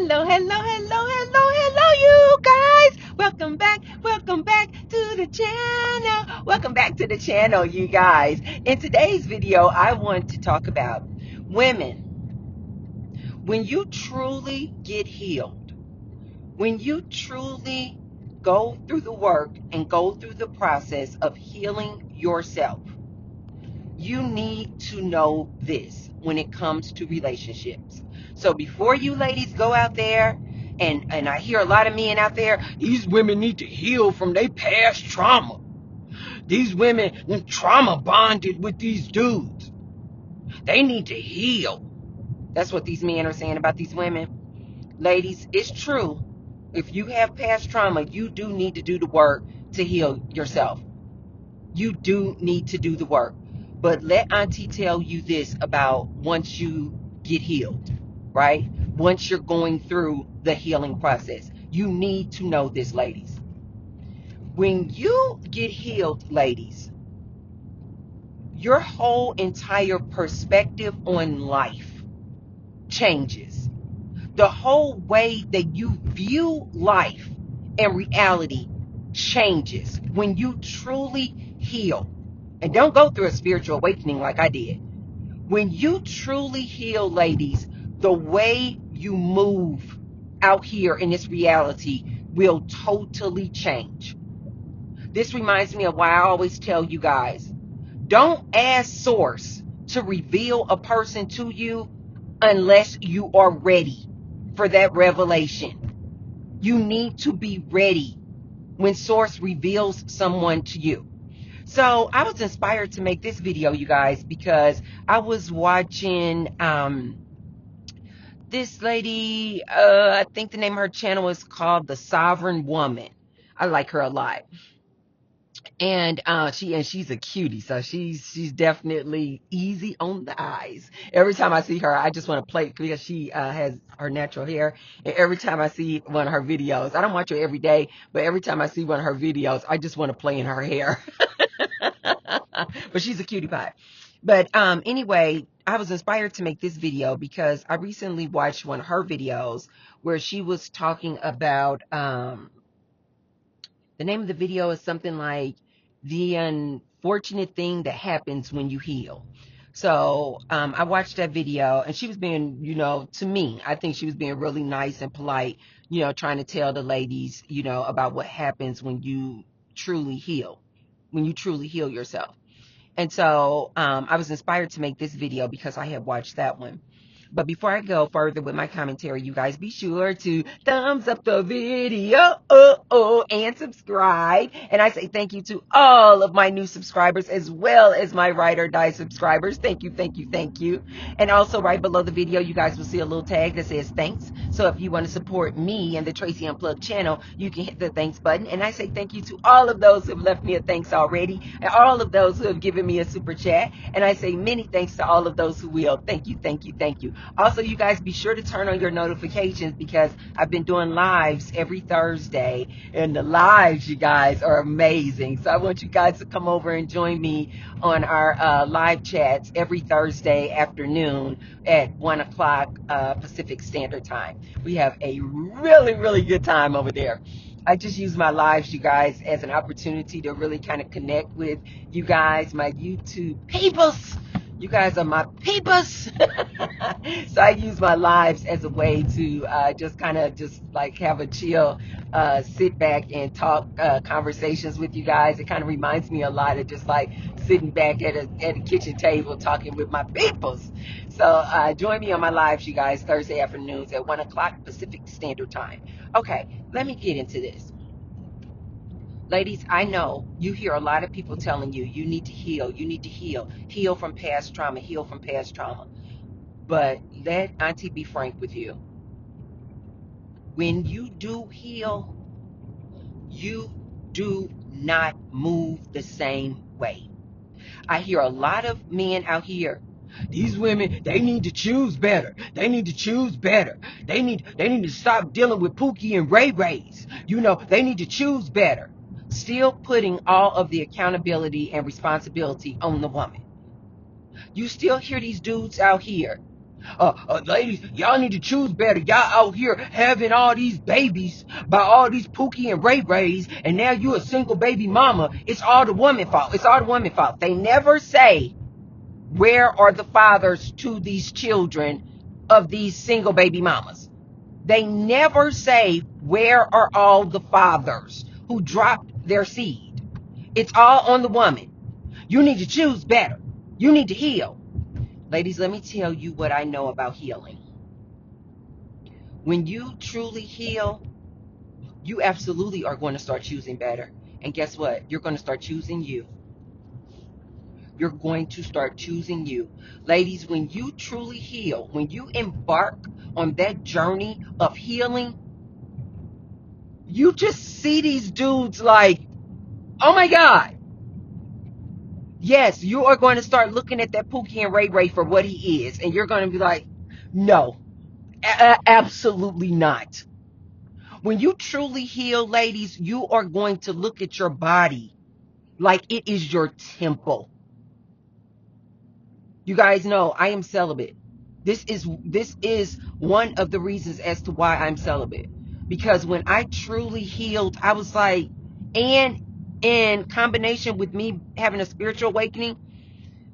Hello, hello, hello, hello, hello, you guys. Welcome back to the channel. Welcome back to the channel, you guys. In today's video, I want to talk about women. When you truly get healed, when you truly go through the work and go through the process of healing yourself, you need to know this when it comes to relationships. So before you ladies go out there, and I hear a lot of men out there, these women need to heal from their past trauma. These women trauma bonded with these dudes. They need to heal. That's what these men are saying about these women. Ladies, it's true. If you have past trauma, you do need to do the work to heal yourself. You do need to do the work. But let Auntie tell you this about once you get healed, right? Once you're going through the healing process, you need to know this, ladies. When you get healed, ladies, your whole entire perspective on life changes. The whole way that you view life and reality changes when you truly heal. And don't go through a spiritual awakening like I did. When you truly heal, ladies, the way you move out here in this reality will totally change. This reminds me of why I always tell you guys, don't ask Source to reveal a person to you unless you are ready for that revelation. You need to be ready when Source reveals someone to you. So I was inspired to make this video, you guys, because I was watching this lady, I think the name of her channel is called The Sovereign Woman. I like her a lot. And she's a cutie, so she's definitely easy on the eyes. Every time I see her, I just want to play because she has her natural hair. And every time I see one of her videos, I don't watch her every day, but every time I see one of her videos, I just want to play in her hair. But she's a cutie pie. But anyway, I was inspired to make this video because I recently watched one of her videos where she was talking about the name of the video is something like the unfortunate thing that happens when you heal. So I watched that video, and she was being, to me, I think she was being really nice and polite, trying to tell the ladies, about what happens when you truly heal, yourself. And so I was inspired to make this video because I had watched that one. But before I go further with my commentary, you guys be sure to thumbs up the video and subscribe. And I say thank you to all of my new subscribers as well as my Ride or Die subscribers. Thank you, thank you, thank you. And also right below the video, you guys will see a little tag that says thanks. So if you want to support me and the Tracy Unplugged channel, you can hit the thanks button. And I say thank you to all of those who have left me a thanks already and all of those who have given me a super chat. And I say many thanks to all of those who will. Thank you, thank you, thank you. Also, you guys be sure to turn on your notifications because I've been doing lives every Thursday, and the lives, you guys, are amazing. So I want you guys to come over and join me on our live chats every Thursday afternoon at 1 o'clock Pacific Standard Time. We have a really, really good time over there. I just use my lives, you guys, as an opportunity to really kind of connect with you guys, my YouTube peoples. You guys are my peepers. So I use my lives as a way to just like have a chill, sit back and talk conversations with you guys. It kind of reminds me a lot of just like sitting back at a kitchen table talking with my peoples. So join me on my lives, you guys, Thursday afternoons at 1 o'clock Pacific Standard Time. Okay, let me get into this. Ladies, I know you hear a lot of people telling you, you need to heal, heal from past trauma, heal from past trauma. But let Auntie be frank with you. When you do heal, you do not move the same way. I hear a lot of men out here, these women, they need to choose better. They need to choose better. They need to stop dealing with Pookie and Ray Rays. They need to choose better. Still putting all of the accountability and responsibility on the woman. You still hear these dudes out here Ladies, y'all need to choose better. Y'all out here having all these babies by all these Pookie and Ray Rays, and now you a single baby mama. It's all the woman's fault. It's all the woman's fault. They never say, where are the fathers to these children of these single baby mamas? They never say, where are all the fathers who dropped their seed? It's all on the woman. You need to choose better. You need to heal. Ladies, let me tell you what I know about healing. When you truly heal, you absolutely are going to start choosing better. And guess what? You're going to start choosing you. You're going to start choosing you. Ladies, when you truly heal, when you embark on that journey of healing, you just see these dudes like, oh my God. Yes, you are going to start looking at that Pookie and Ray Ray for what he is. And you're going to be like, no, absolutely not. When you truly heal, ladies, you are going to look at your body like it is your temple. You guys know I am celibate. This is one of the reasons as to why I'm celibate. Because when I truly healed, I was like, and in combination with me having a spiritual awakening,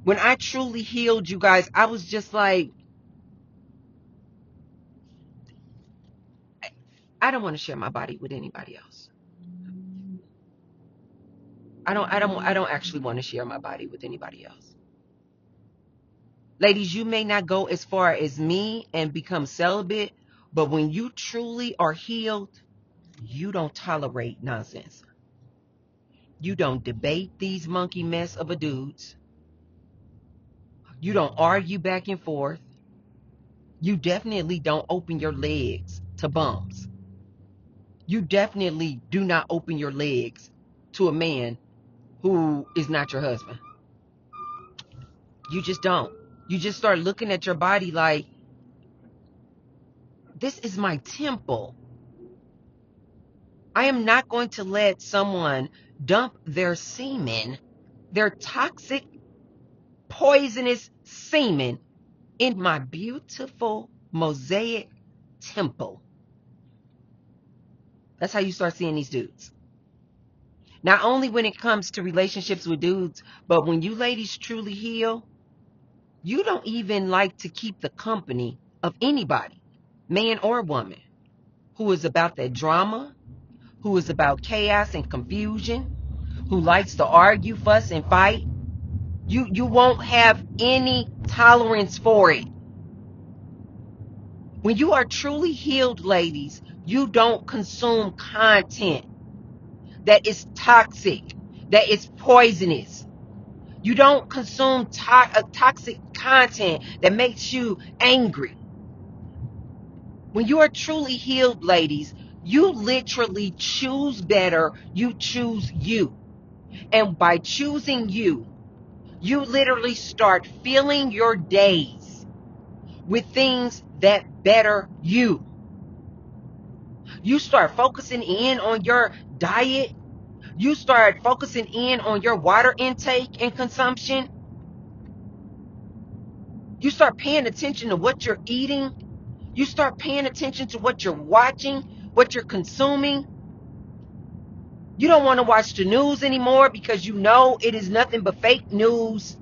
when I truly healed, you guys, I was just like, I don't want to share my body with anybody else. I don't actually want to share my body with anybody else. Ladies, you may not go as far as me and become celibate, but when you truly are healed, you don't tolerate nonsense. You don't debate these monkey mess of a dudes. You don't argue back and forth. You definitely don't open your legs to bums. You definitely do not open your legs to a man who is not your husband. You just don't. You just start looking at your body like, this is my temple. I am not going to let someone dump their semen, their toxic, poisonous semen, in my beautiful mosaic temple. That's how you start seeing these dudes. Not only when it comes to relationships with dudes, but when you ladies truly heal, you don't even like to keep the company of anybody, man or woman, who is about that drama, who is about chaos and confusion, who likes to argue, fuss, and fight. You won't have any tolerance for it. When you are truly healed, ladies, you don't consume content that is toxic, that is poisonous. You don't consume toxic content that makes you angry. When you are truly healed, ladies, you literally choose better. You choose you. And by choosing you, you literally start filling your days with things that better you. You start focusing in on your diet. You start focusing in on your water intake and consumption. You start paying attention to what you're eating. You start paying attention to what you're watching, what you're consuming. You don't want to watch the news anymore because you know it is nothing but fake news.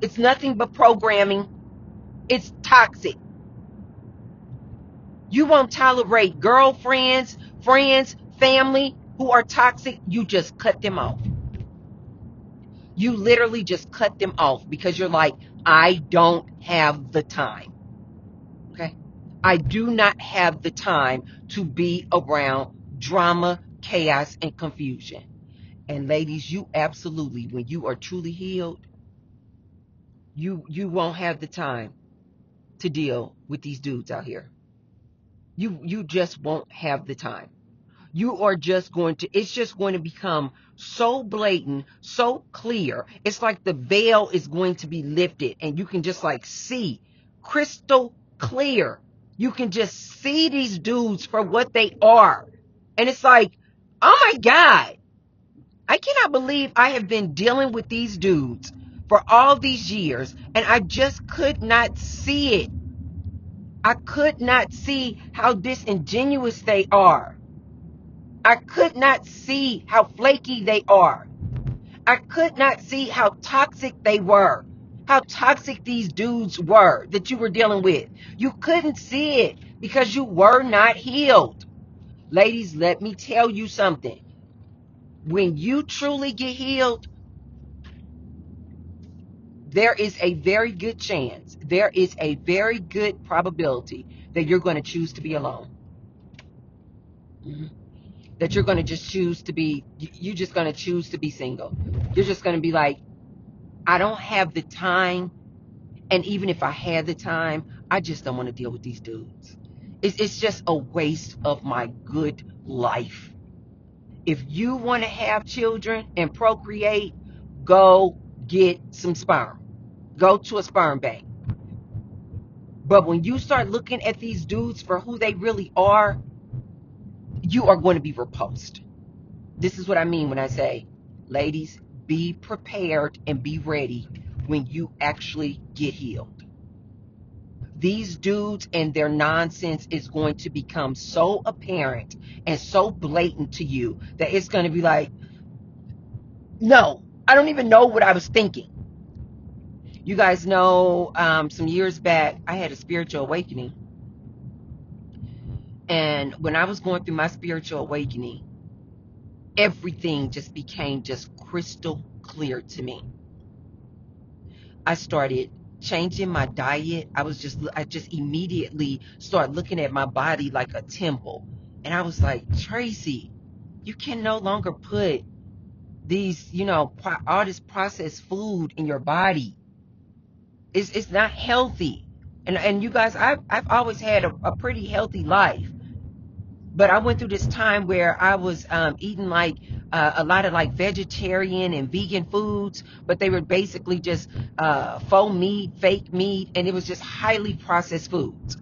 It's nothing but programming. It's toxic. You won't tolerate girlfriends, friends, family who are toxic. You just cut them off. You literally just cut them off because you're like, I don't have the time. Okay? I do not have the time to be around drama, chaos, and confusion. And ladies, you absolutely, when you are truly healed, you won't have the time to deal with these dudes out here. You just won't have the time. You are just going to, it's just going to become so blatant, so clear. It's like the veil is going to be lifted and you can just like see crystal clear. You can just see these dudes for what they are. And it's like, oh my God, I cannot believe I have been dealing with these dudes for all these years and I just could not see it. I could not see how disingenuous they are. I could not see how flaky they are. I could not see how toxic they were, how toxic these dudes were that you were dealing with. You couldn't see it because you were not healed. Ladies, let me tell you something. When you truly get healed, there is a very good chance, there is a very good probability that you're going to choose to be alone. That you're going to just choose to be, you're just going to choose to be single. You're just going to be like, I don't have the time. And even if I had the time, I just don't want to deal with these dudes. It's just a waste of my good life. If you want to have children and procreate, go get some sperm. Go to a sperm bank. But when you start looking at these dudes for who they really are, you are going to be repulsed. This is what I mean when I say, ladies, be prepared and be ready when you actually get healed. These dudes and their nonsense is going to become so apparent and so blatant to you that it's going to be like, no, I don't even know what I was thinking. You guys know, some years back, I had a spiritual awakening. And when I was going through my spiritual awakening, everything just became just crystal clear to me. I started changing my diet. I just immediately started looking at my body like a temple. And I was like, Tracy, you can no longer put these, all this processed food in your body. It's not healthy. And you guys, I've always had a pretty healthy life. But I went through this time where I was eating like a lot of like vegetarian and vegan foods, but they were basically just faux meat, fake meat, and it was just highly processed foods.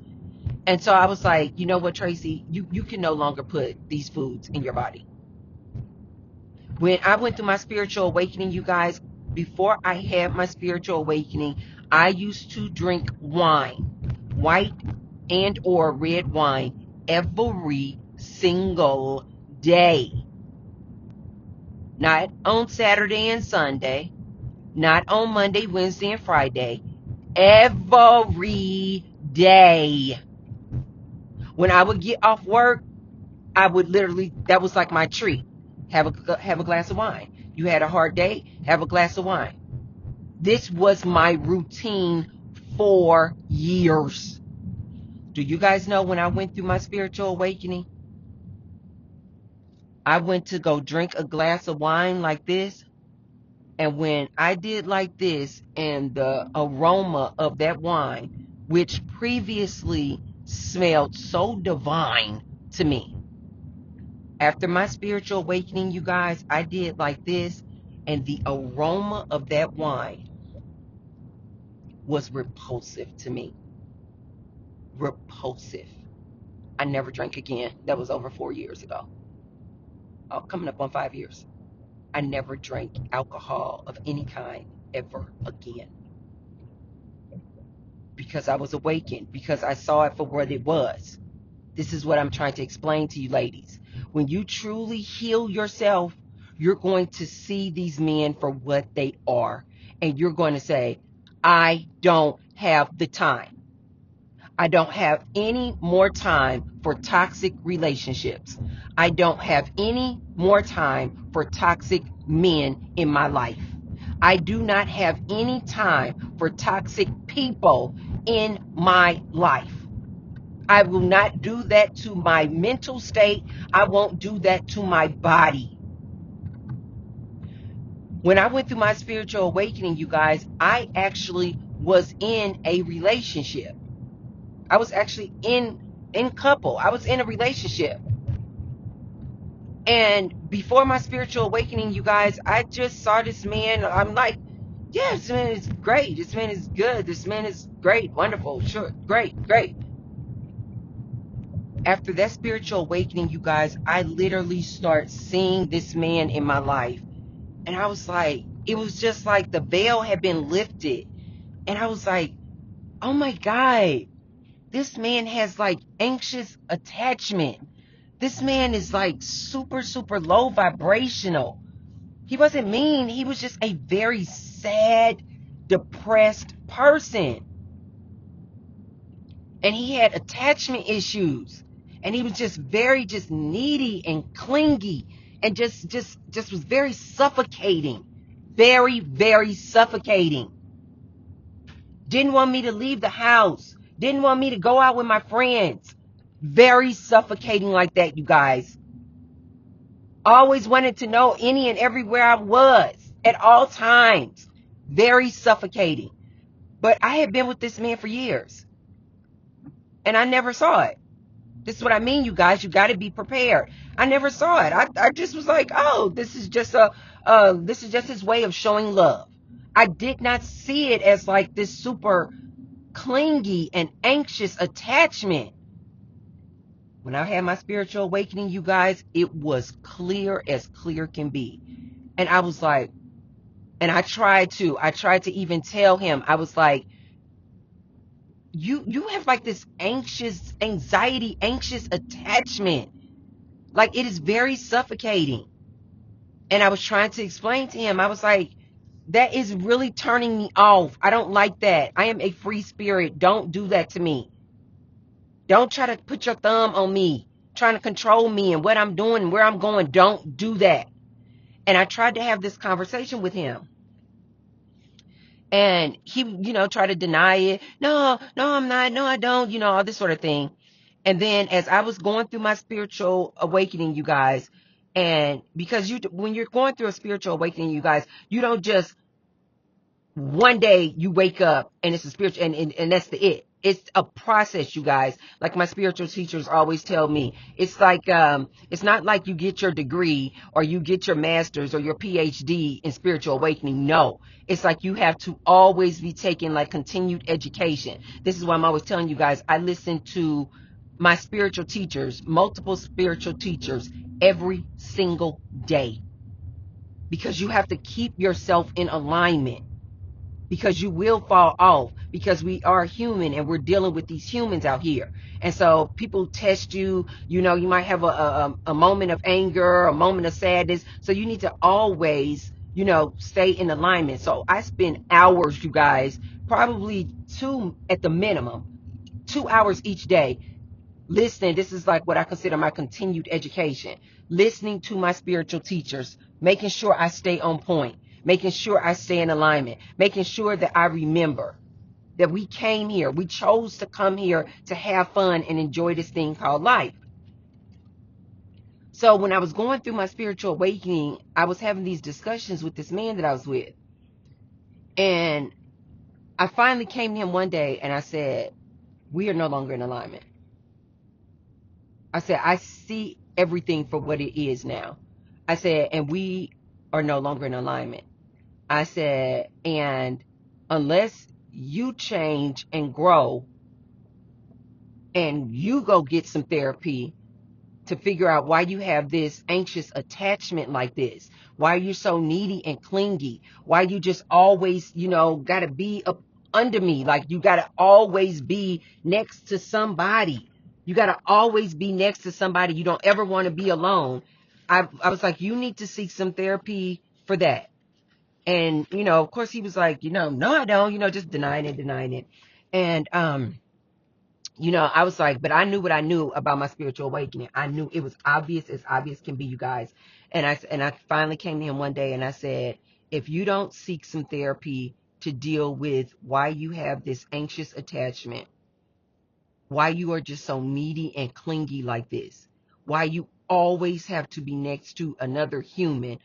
And so I was like, you know what, Tracy, you can no longer put these foods in your body. When I went through my spiritual awakening, you guys, before I had my spiritual awakening, I used to drink wine, white and or red wine, every single day. Not on Saturday and Sunday, not on Monday, Wednesday, and Friday. Every day. When I would get off work, I would literally, that was like my treat. Have a glass of wine. You had a hard day, have a glass of wine. This was my routine for years. Do you guys know when I went through my spiritual awakening, I went to go drink a glass of wine like this. And when I did like this, and the aroma of that wine, which previously smelled so divine to me, after my spiritual awakening, you guys, I did like this, and the aroma of that wine was repulsive to me. Repulsive. I never drank again. That was over 4 years ago. Oh, coming up on 5 years. I never drank alcohol of any kind ever again. Because I was awakened, because I saw it for what it was. This is what I'm trying to explain to you, ladies. When you truly heal yourself, you're going to see these men for what they are. And you're going to say, I don't have the time. I don't have any more time for toxic relationships. I don't have any more time for toxic men in my life. I do not have any time for toxic people in my life. I will not do that to my mental state. I won't do that to my body. When I went through my spiritual awakening, you guys, I actually was in a relationship. I was actually in couple. I was in a relationship. And before my spiritual awakening, you guys, I just saw this man. I'm like, yeah, this man is great. This man is good. This man is great. Wonderful. Sure. Great. After that spiritual awakening, you guys, I literally start seeing this man in my life. And I was like, it was just like the veil had been lifted. And I was like, oh my God, this man has like anxious attachment. This man is like super, super low vibrational. He wasn't mean. He was just a very sad, depressed person. And he had attachment issues. And he was just very just needy and clingy and just was very suffocating. Very, very suffocating. Didn't want me to leave the house. Didn't want me to go out with my friends. Very suffocating like that, you guys. Always wanted to know any and everywhere I was at all times. Very suffocating. But I had been with this man for years. And I never saw it. This is what I mean, you guys. You got to be prepared. I never saw it. I just was like, oh, this is just his way of showing love. I did not see it as like this super clingy and anxious attachment. When I had my spiritual awakening, you guys, it was clear as clear can be. And I was like, and I tried to even tell him, I was like, you have like this anxious attachment. Like, it is very suffocating. And I was trying to explain to him, I was like, that is really turning me off. I don't like that. I am a free spirit. Don't do that to me. Don't try to put your thumb on me, trying to control me and what I'm doing and where I'm going. Don't do that. And I tried to have this conversation with him. And he, tried to deny it. No, I'm not. No, I don't. All this sort of thing. And then as I was going through my spiritual awakening, you guys, and because when you're going through a spiritual awakening, you guys, you don't just one day you wake up and it's a spiritual, and that's it. It's a process, you guys. Like my spiritual teachers always tell me, it's like, it's not like you get your degree or you get your master's or your PhD in spiritual awakening. No, it's like you have to always be taking like continued education. This is why I'm always telling you guys, I listen to my spiritual teachers, multiple spiritual teachers, every single day, because you have to keep yourself in alignment. Because you will fall off, because we are human and we're dealing with these humans out here. And so people test you, you might have a moment of anger, a moment of sadness. So you need to always, stay in alignment. So I spend hours, you guys, probably 2 at the minimum, 2 hours each day listening. This is like what I consider my continued education, listening to my spiritual teachers, making sure I stay on point, making sure I stay in alignment, making sure that I remember that we came here, we chose to come here to have fun and enjoy this thing called life. So when I was going through my spiritual awakening, I was having these discussions with this man that I was with. And I finally came to him one day and I said, we are no longer in alignment. I said, I see everything for what it is now. I said, and we are no longer in alignment. I said, and unless you change and grow and you go get some therapy to figure out why you have this anxious attachment like this, why you're so needy and clingy, why you just always, got to be up under me, like you got to always be next to somebody. You got to always be next to somebody. You don't ever want to be alone. I was like, you need to seek some therapy for that. And, of course he was like, no, I don't, just denying it. And, I was like, but I knew what I knew about my spiritual awakening. I knew it was obvious as obvious can be, you guys. And I finally came to him one day and I said, if you don't seek some therapy to deal with why you have this anxious attachment, why you are just so needy and clingy like this, why you always have to be next to another human,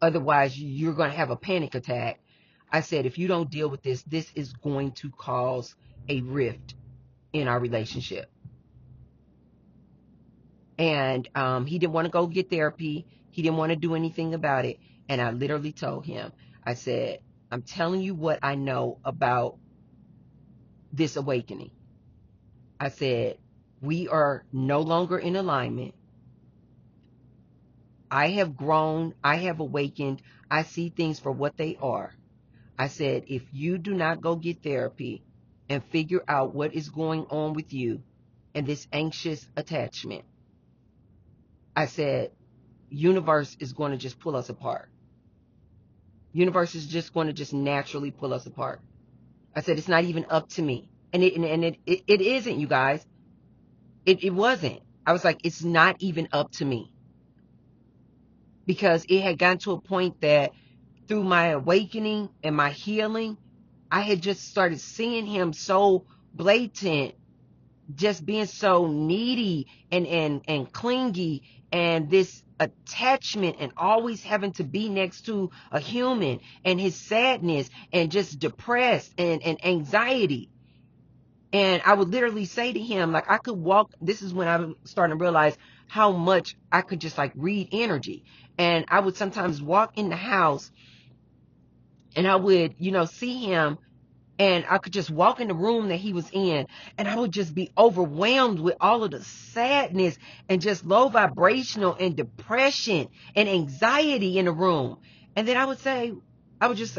otherwise you're going to have a panic attack. I said, if you don't deal with this, this is going to cause a rift in our relationship. And he didn't want to go get therapy. He didn't want to do anything about it. And I literally told him, I said, I'm telling you what I know about this awakening. I said, we are no longer in alignment. I have grown. I have awakened. I see things for what they are. I said, if you do not go get therapy, and figure out what is going on with you and this anxious attachment. I said, universe is going to just pull us apart. Universe is just going to just naturally pull us apart. I said, it's not even up to me. And it isn't, you guys. It wasn't. I was like, it's not even up to me. Because it had gotten to a point that through my awakening and my healing, I had just started seeing him so blatant, just being so needy and clingy, and this attachment and always having to be next to a human, and his sadness and just depressed and anxiety. And I would literally say to him, like, I could walk. This is when I was starting to realize how much I could just like read energy. And I would sometimes walk in the house and I would, see him, and I could just walk in the room that he was in, and I would just be overwhelmed with all of the sadness and just low vibrational and depression and anxiety in the room. And then I would say, I would just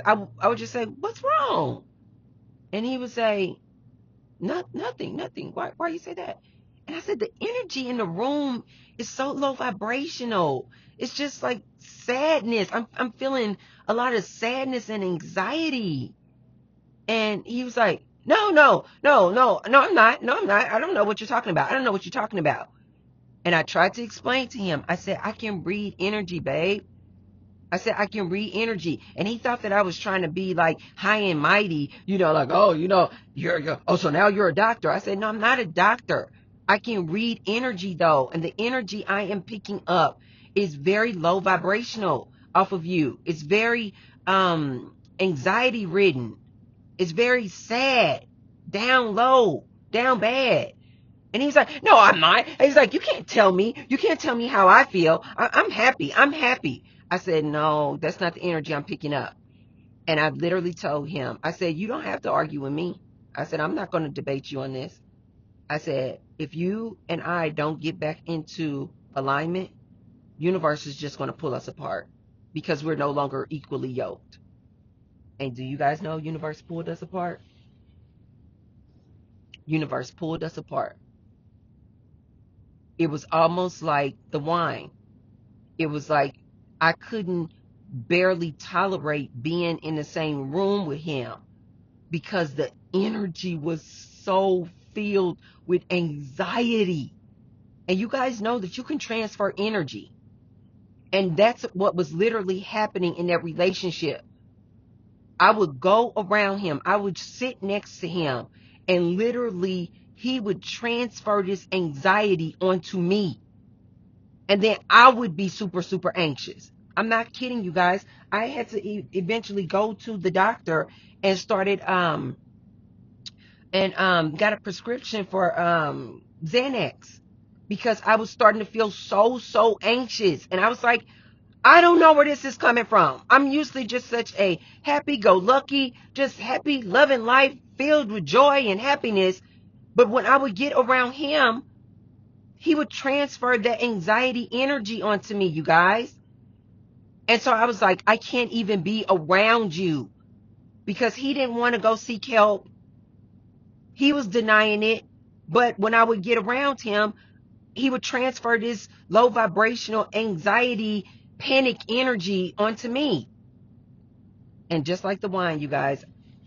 say, what's wrong? And he would say, nothing. Why you say that? And I said, the energy in the room is so low vibrational. It's just like sadness. I'm feeling a lot of sadness and anxiety. And he was like, no, I'm not. No, I'm not. I don't know what you're talking about. I don't know what you're talking about. And I tried to explain to him. I said, I can read energy, babe. I said, I can read energy. And he thought that I was trying to be like high and mighty, like, oh, so now you're a doctor. I said, no, I'm not a doctor. I can read energy though. And the energy I am picking up is very low vibrational off of you. It's very anxiety ridden. It's very sad, down low, down bad. And he's like, no, I'm not. And he's like, you can't tell me. You can't tell me how I feel. I'm happy. I'm happy. I said, no, that's not the energy I'm picking up. And I literally told him, I said, you don't have to argue with me. I said, I'm not going to debate you on this. I said, if you and I don't get back into alignment, universe is just going to pull us apart because we're no longer equally yoked. And do you guys know universe pulled us apart? Universe pulled us apart. It was almost like the wine. It was like I couldn't barely tolerate being in the same room with him because the energy was so filled with anxiety. And you guys know that you can transfer energy. And that's what was literally happening in that relationship. I would go around him. I would sit next to him, and literally he would transfer this anxiety onto me. And then I would be super, super anxious. I'm not kidding you guys. I had to eventually go to the doctor and started got a prescription for Xanax because I was starting to feel so anxious. And I was like, I don't know where this is coming from. I'm usually just such a happy-go-lucky, just happy, loving life, filled with joy and happiness. But when I would get around him, he would transfer that anxiety energy onto me, you guys. And so I was like, I can't even be around you because he didn't want to go seek help. He was denying it. But when I would get around him, he would transfer this low vibrational anxiety, panic energy onto me. And just like the wine, you guys,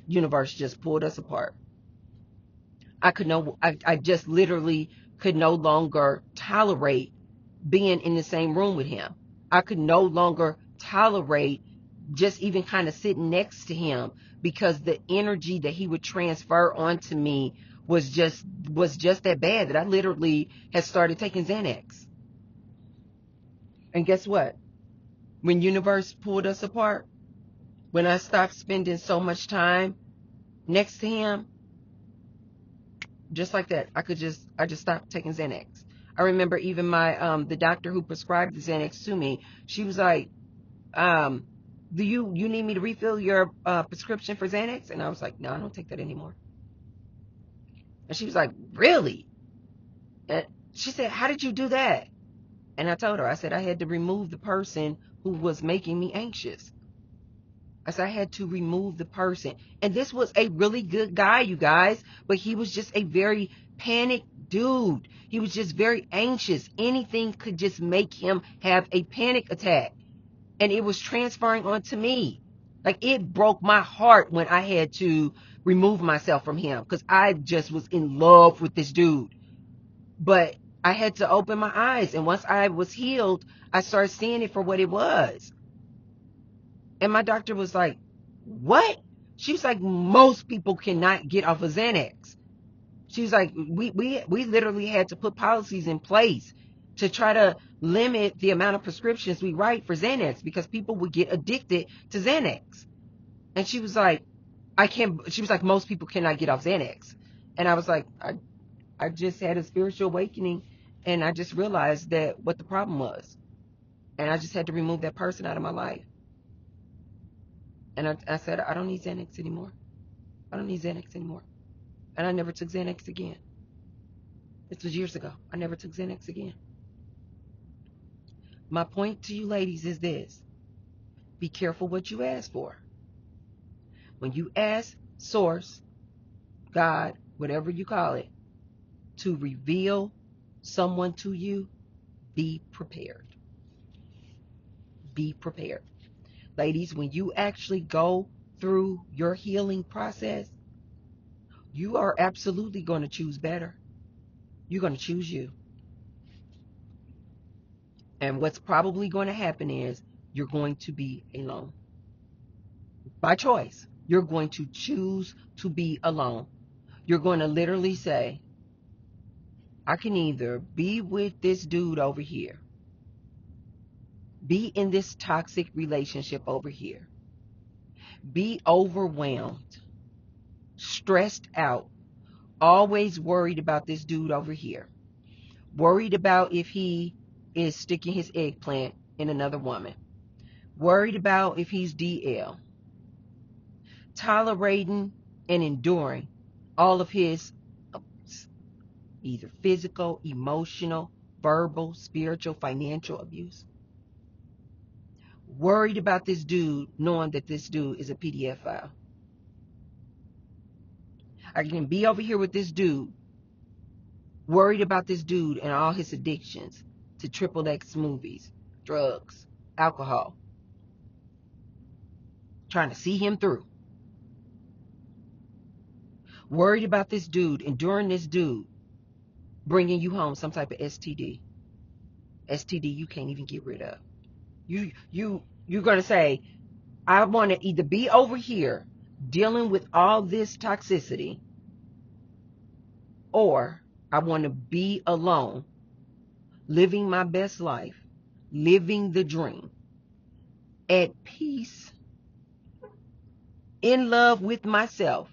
universe just pulled us apart. I just literally could no longer tolerate being in the same room with him. I could no longer tolerate just even kind of sitting next to him because the energy that he would transfer onto me was just that bad that I literally had started taking Xanax. And guess what? When universe pulled us apart, when I stopped spending so much time next to him, just like that, I just stopped taking Xanax. I remember even my the doctor who prescribed the Xanax to me, she was like, do you need me to refill your prescription for Xanax? And I was like, no, I don't take that anymore. And she was like, really? And she said, how did you do that? And I told her, I said I had to remove the person who was making me anxious. I said I had to remove the person. And this was a really good guy, you guys, but he was just a very panicked dude. He was just very anxious. Anything could just make him have a panic attack. And it was transferring onto me. Like, it broke my heart when I had to remove myself from him, because I just was in love with this dude. But I had to open my eyes. And once I was healed, I started seeing it for what it was. And my doctor was like, what? She was like, most people cannot get off of Xanax. She was like, we literally had to put policies in place to try to limit the amount of prescriptions we write for Xanax, because people would get addicted to Xanax. And she was like, she was like, most people cannot get off Xanax. And I was like, I just had a spiritual awakening, and I just realized that what the problem was. And I just had to remove that person out of my life. And I said, I don't need Xanax anymore. I don't need Xanax anymore. And I never took Xanax again. This was years ago. I never took Xanax again. My point to you ladies is this. Be careful what you ask for. When you ask Source, God, whatever you call it, to reveal someone to you, be prepared. Be prepared. Ladies, when you actually go through your healing process, you are absolutely going to choose better. You're going to choose you. And what's probably going to happen is you're going to be alone. By choice, you're going to choose to be alone. You're going to literally say, I can either be with this dude over here, be in this toxic relationship over here, be overwhelmed, stressed out, always worried about this dude over here, worried about if he is sticking his eggplant in another woman, worried about if he's DL, tolerating and enduring all of his either physical, emotional, verbal, spiritual, financial abuse. Worried about this dude, knowing that this dude is a PDF file. I can be over here with this dude, worried about this dude and all his addictions to XXX movies, drugs, alcohol, trying to see him through. Worried about this dude, enduring this dude, bringing you home some type of STD. STD you can't even get rid of. You're going to say, I want to either be over here dealing with all this toxicity, or I want to be alone, living my best life, living the dream, at peace, in love with myself,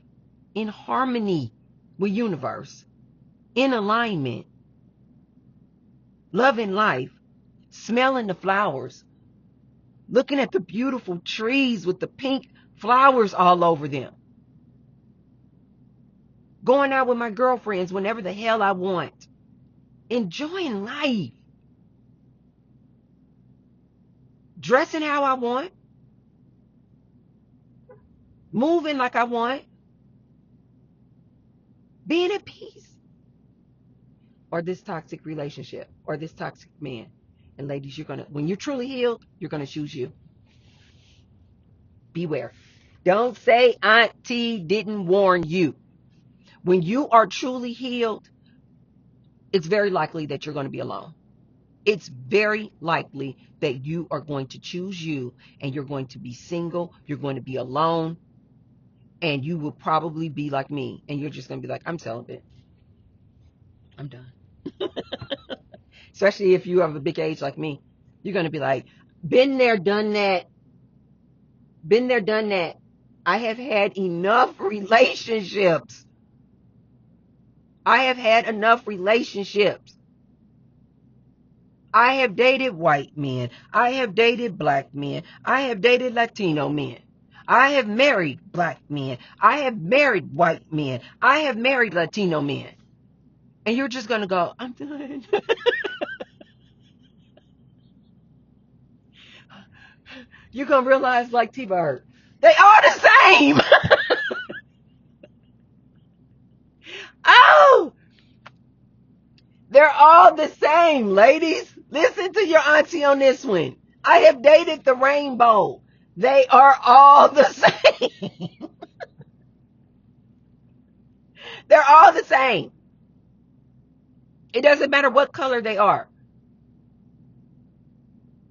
in harmony with universe, in alignment, loving life, smelling the flowers, looking at the beautiful trees with the pink flowers all over them, going out with my girlfriends whenever the hell I want, enjoying life, dressing how I want, moving like I want, being at peace. Or this toxic relationship, or this toxic man. And ladies, when you're truly healed, you're gonna choose you. Beware. Don't say Auntie didn't warn you. When you are truly healed, it's very likely that you're going to be alone. It's very likely that you are going to choose you, and you're going to be single, you're going to be alone, and you will probably be like me, and you're just going to be like, I'm celibate. I'm done. Especially if you have a big age like me. You're going to be like, been there, done that. Been there, done that. I have had enough relationships. I have had enough relationships. I have dated white men. I have dated black men. I have dated Latino men. I have married black men. I have married white men. I have married Latino men. And you're just going to go, I'm done. You're going to realize, like T-Bird, They are the same. Oh, they're all the same, ladies. Listen to your auntie on this one. I have dated the rainbow. They are all the same. They're all the same. It doesn't matter what color they are.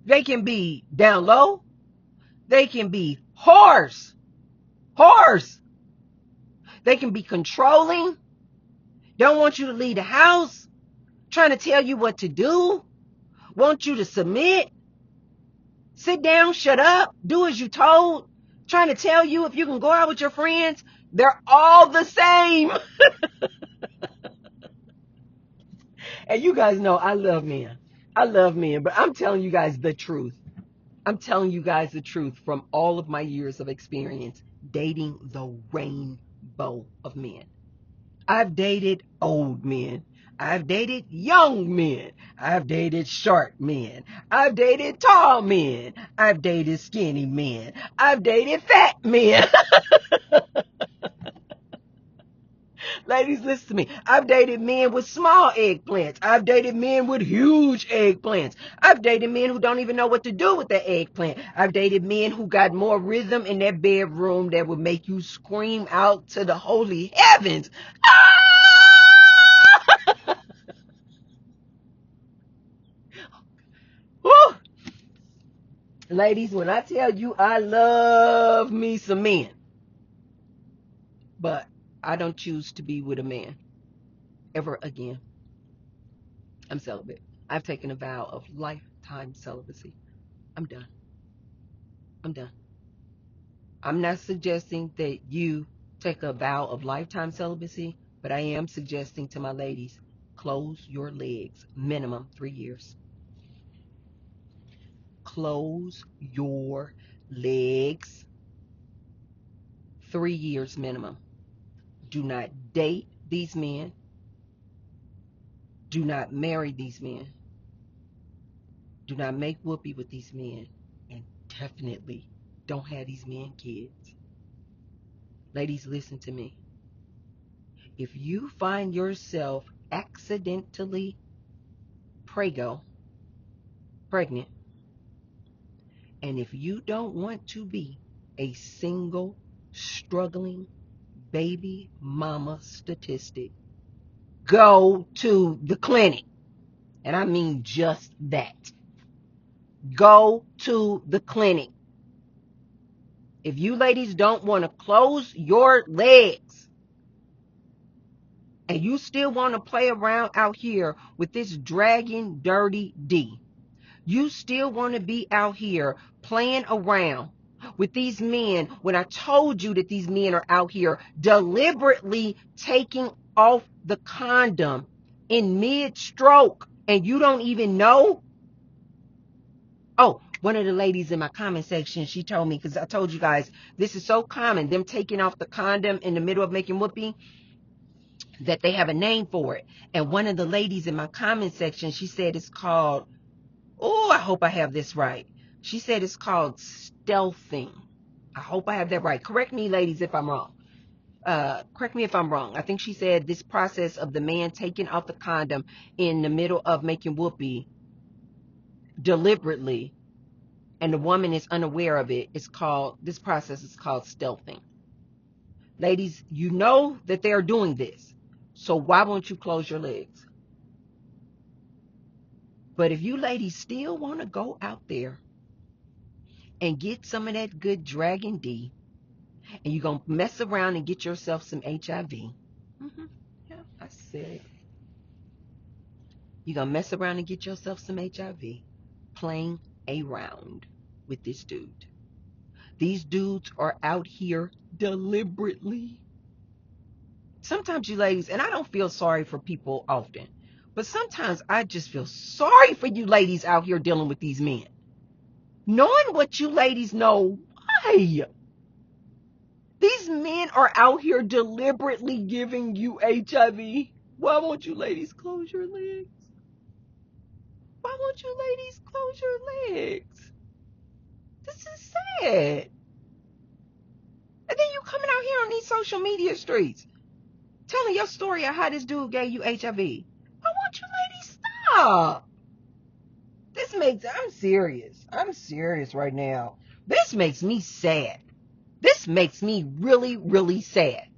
They can be down low. They can be horse. Horse. They can be controlling. Don't want you to leave the house. Trying to tell you what to do. Want you to submit. Sit down, shut up, do as you told. Trying to tell you if you can go out with your friends. They're all the same. And you guys know I love men. I love men, but I'm telling you guys the truth. I'm telling you guys the truth from all of my years of experience dating the rainbow of men. I've dated old men. I've dated young men. I've dated short men. I've dated tall men. I've dated skinny men. I've dated fat men. Ladies, listen to me. I've dated men with small eggplants. I've dated men with huge eggplants. I've dated men who don't even know what to do with their eggplant. I've dated men who got more rhythm in their bedroom that would make you scream out to the holy heavens. Ah! Woo! Ladies, when I tell you I love me some men, but I don't choose to be with a man ever again. I'm celibate. I've taken a vow of lifetime celibacy. I'm done. I'm done. I'm not suggesting that you take a vow of lifetime celibacy, but I am suggesting to my ladies, close your legs, minimum 3 years. Close your legs, 3 years minimum. Do not date these men. Do not marry these men. Do not make whoopee with these men. And definitely don't have these men kids. Ladies, listen to me. If you find yourself accidentally pregnant, and if you don't want to be a single, struggling baby mama statistic, go to the clinic. And I mean just that. Go to the clinic. If you ladies don't want to close your legs and you still want to play around out here with this dragging dirty D, you still want to be out here playing around with these men when I told you that these men are out here deliberately taking off the condom in mid-stroke and you don't even know? Oh, one of the ladies in my comment section, she told me, because I told you guys, this is so common, them taking off the condom in the middle of making whoopee, that they have a name for it. And one of the ladies in my comment section, she said it's called, oh, I hope I have this right. She said it's called stealthing. I hope I have that right. Correct me, ladies, if I'm wrong. Correct me if I'm wrong. I think she said this process of the man taking off the condom in the middle of making whoopee deliberately, and the woman is unaware of it, this process is called stealthing. Ladies, you know that they are doing this, so why won't you close your legs? But if you ladies still want to go out there and get some of that good Dragon D, and you're going to mess around and get yourself some HIV, yeah, I said it. You're going to mess around and get yourself some HIV playing around with this dude. These dudes are out here deliberately. Sometimes you ladies, and I don't feel sorry for people often, but sometimes I just feel sorry for you ladies out here dealing with these men. Knowing what you ladies know, why? These men are out here deliberately giving you HIV. Why won't you ladies close your legs? Why won't you ladies close your legs? This is sad. And then you coming out here on these social media streets telling your story of how this dude gave you HIV. I want you ladies stop. I'm serious. I'm serious right now. This makes me sad. This makes me really, really sad.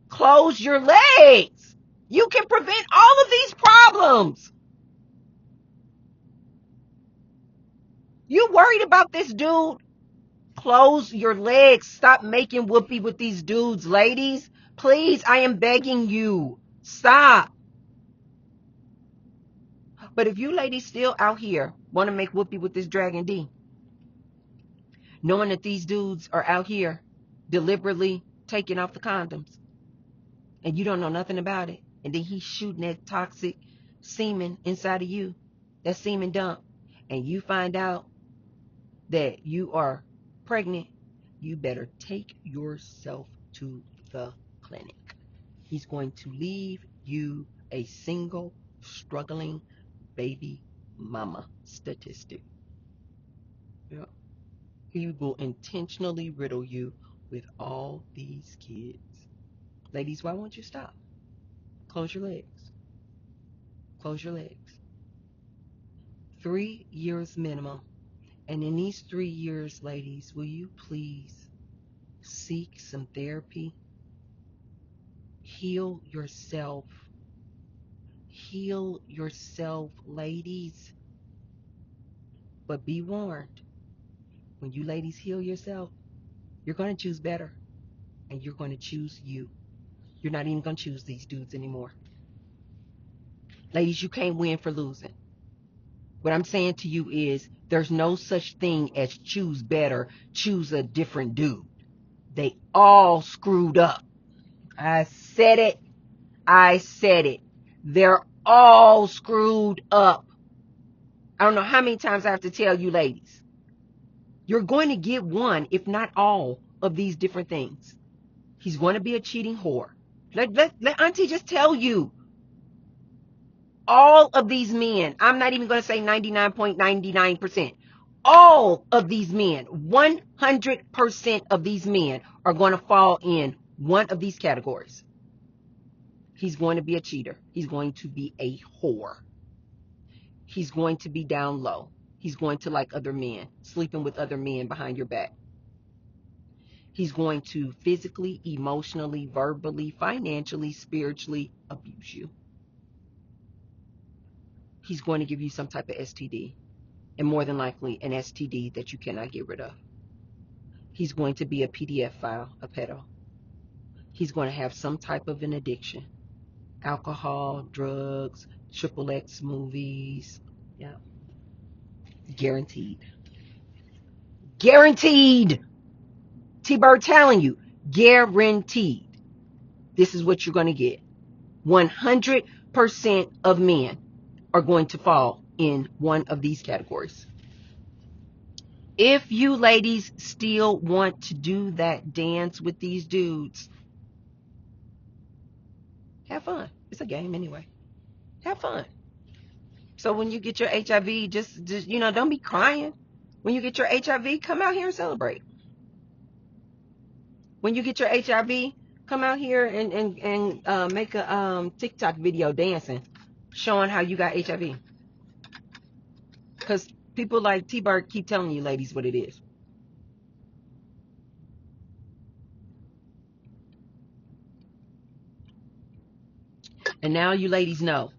Close your legs. You can prevent all of these problems. You worried about this dude? Close your legs. Stop making whoopee with these dudes, ladies. Please, I am begging you. Stop. But if you ladies still out here want to make whoopee with this Dragon D, knowing that these dudes are out here deliberately taking off the condoms, and you don't know nothing about it, and then he's shooting that toxic semen inside of you, that semen dump, and you find out that you are pregnant, you better take yourself to the clinic. He's going to leave you a single, struggling baby mama statistic. Yeah. He will intentionally riddle you with all these kids. Ladies, why won't you stop? Close your legs. Close your legs. 3 years minimum. And in these 3 years, ladies, will you please seek some therapy? Heal yourself. Heal yourself, ladies. But be warned, when you ladies heal yourself, you're going to choose better. And you're going to choose you. You're not even going to choose these dudes anymore. Ladies, you can't win for losing. What I'm saying to you is there's no such thing as choose better, choose a different dude. They all screwed up. I said it. I said it. They're all screwed up. I don't know how many times I have to tell you ladies. You're going to get one, if not all, of these different things. He's going to be a cheating whore. Let Auntie just tell you. All of these men, I'm not even going to say 99.99%. All of these men, 100% of these men are going to fall in one of these categories. He's going to be a cheater. He's going to be a whore. He's going to be down low. He's going to like other men, sleeping with other men behind your back. He's going to physically, emotionally, verbally, financially, spiritually abuse you. He's going to give you some type of STD, and more than likely an STD that you cannot get rid of. He's going to be a PDF file, a pedo. He's going to have some type of an addiction. Alcohol, drugs, triple X movies. Yeah. Guaranteed. Guaranteed. T-Bird telling you, guaranteed. This is what you're going to get. 100% of men are going to fall in one of these categories. If you ladies still want to do that dance with these dudes, have fun. It's a game anyway. Have fun. So when you get your HIV, just don't be crying. When you get your HIV, come out here and celebrate. When you get your HIV, come out here and make a TikTok video dancing, showing how you got HIV. Because people like T-Bird keep telling you ladies what it is. And now you ladies know.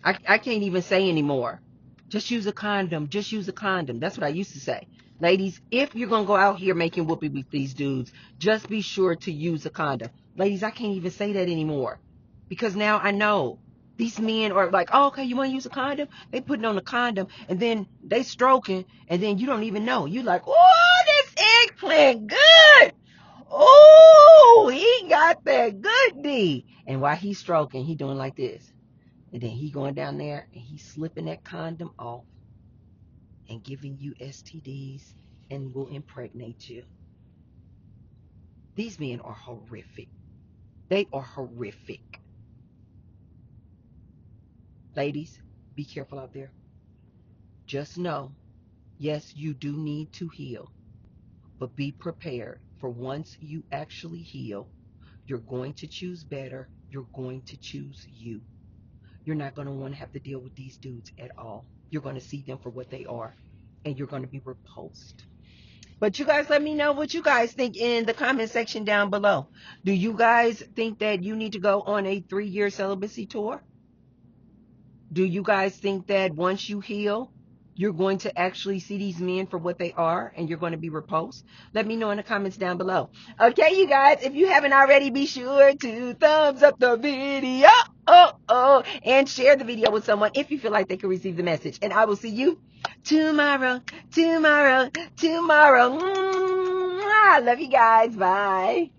I can't even say anymore. Just use a condom. Just use a condom. That's what I used to say. Ladies, if you're going to go out here making whoopee with these dudes, just be sure to use a condom. Ladies, I can't even say that anymore. Because now I know. These men are like, oh, okay, you want to use a condom? They putting on a condom, and then they stroking, and then you don't even know. You like, oh, this eggplant good. Oh, he got that good D. And while he's stroking, he doing like this. And then he going down there and he's slipping that condom off and giving you STDs and will impregnate you. These men are horrific. They are horrific. Ladies, be careful out there. Just know, yes, you do need to heal. But be prepared for once you actually heal, you're going to choose better. You're going to choose you. You're not going to want to have to deal with these dudes at all. You're going to see them for what they are, and you're going to be repulsed. But you guys let me know what you guys think in the comment section down below. Do you guys think that you need to go on a 3-year celibacy tour? Do you guys think that once you heal, you're going to actually see these men for what they are and you're going to be repulsed? Let me know in the comments down below. Okay, you guys, if you haven't already, be sure to thumbs up the video. And share the video with someone if you feel like they can receive the message. And I will see you tomorrow. I love you guys. Bye.